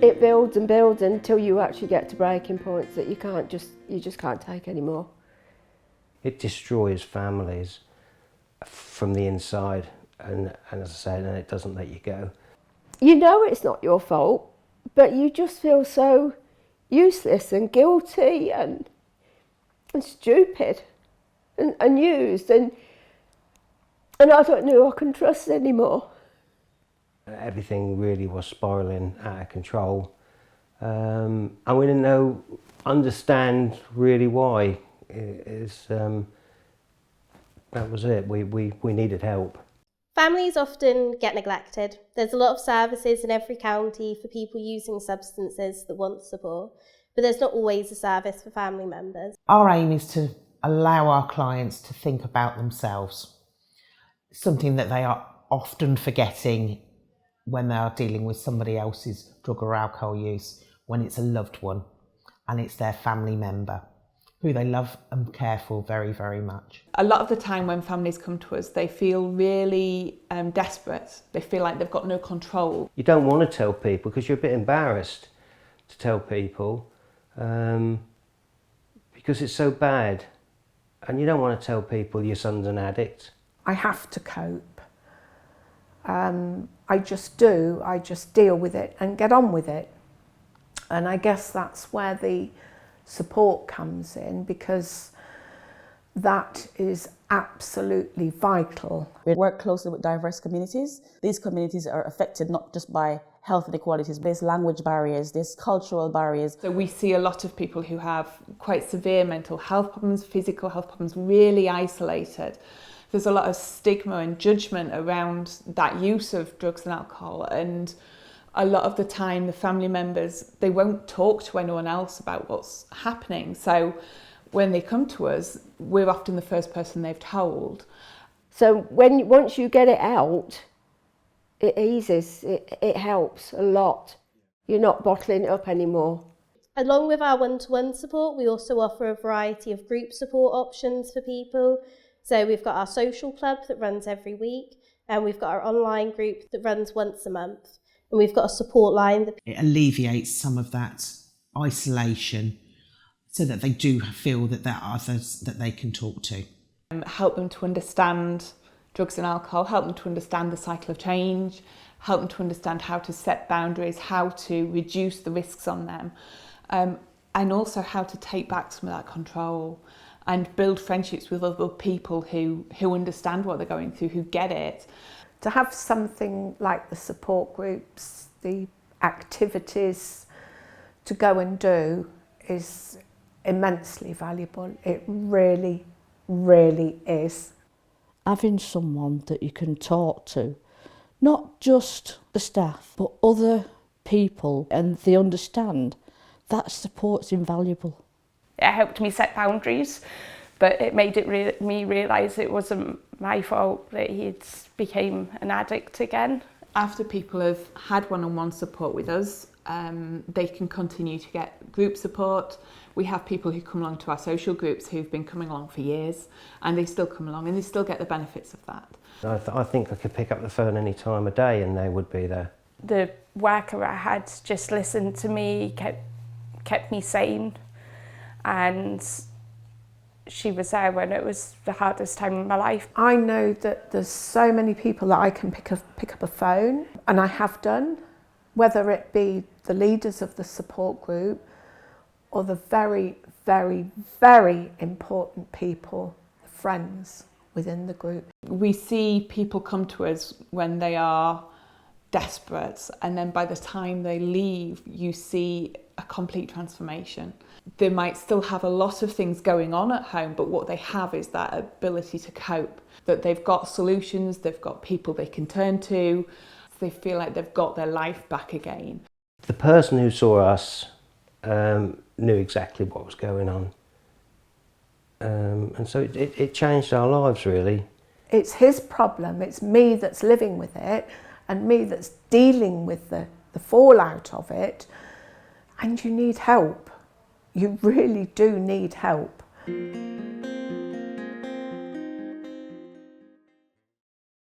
It builds and builds until you actually get to breaking points that you just can't take anymore. It destroys families from the inside, and as I said, and it doesn't let you go. You know it's not your fault, but you just feel so useless and guilty and stupid and used, and I don't know who I can trust anymore. Everything really was spiralling out of control, and we didn't understand really why. That was it. We needed help. Families often get neglected. There's a lot of services in every county for people using substances that want support, but there's not always a service for family members. Our aim is to allow our clients to think about themselves, something that they are often forgetting when they are dealing with somebody else's drug or alcohol use, when it's a loved one and it's their family member who they love and care for very, very much. A lot of the time when families come to us, they feel really desperate. They feel like they've got no control. You don't want to tell people because you're a bit embarrassed to tell people because it's so bad, and you don't want to tell people your son's an addict. I have to cope. I just do. I just deal with it and get on with it. And I guess that's where the support comes in, because that is absolutely vital. We work closely with diverse communities. These communities are affected not just by health inequalities, there's language barriers, there's cultural barriers. So we see a lot of people who have quite severe mental health problems, physical health problems, really isolated. There's a lot of stigma and judgment around that use of drugs and alcohol, and a lot of the time the family members, they won't talk to anyone else about what's happening. So when they come to us, we're often the first person they've told. So once you get it out, it eases, it helps a lot. You're not bottling it up anymore. Along with our one-to-one support, we also offer a variety of group support options for people. So we've got our social club that runs every week, and we've got our online group that runs once a month. And we've got a support line. It alleviates some of that isolation so that they do feel that there are others that they can talk to. Help them to understand drugs and alcohol, help them to understand the cycle of change, help them to understand how to set boundaries, how to reduce the risks on them, and also how to take back some of that control and build friendships with other people who understand what they're going through, who get it. To have something like the support groups, the activities to go and do is immensely valuable. It really, really is. Having someone that you can talk to, not just the staff, but other people, and they understand, that support's invaluable. It helped me set boundaries, but it made me realise it wasn't my fault that he'd became an addict again. After people have had one-on-one support with us, they can continue to get group support. We have people who come along to our social groups who've been coming along for years, and they still come along and they still get the benefits of that. I think I could pick up the phone any time of day and they would be there. The worker I had just listened to me, kept me sane, and she was there when it was the hardest time in my life. I know that there's so many people that I can pick up a phone, and I have done, whether it be the leaders of the support group or the very, very, very important people, friends within the group. We see people come to us when they are desperate, and then by the time they leave, you see a complete transformation. They might still have a lot of things going on at home, but what they have is that ability to cope, that they've got solutions, they've got people they can turn to, they feel like they've got their life back again. The person who saw us knew exactly what was going on, and so it changed our lives really. It's his problem, it's me that's living with it and me that's dealing with the fallout of it, and you need help. You really do need help.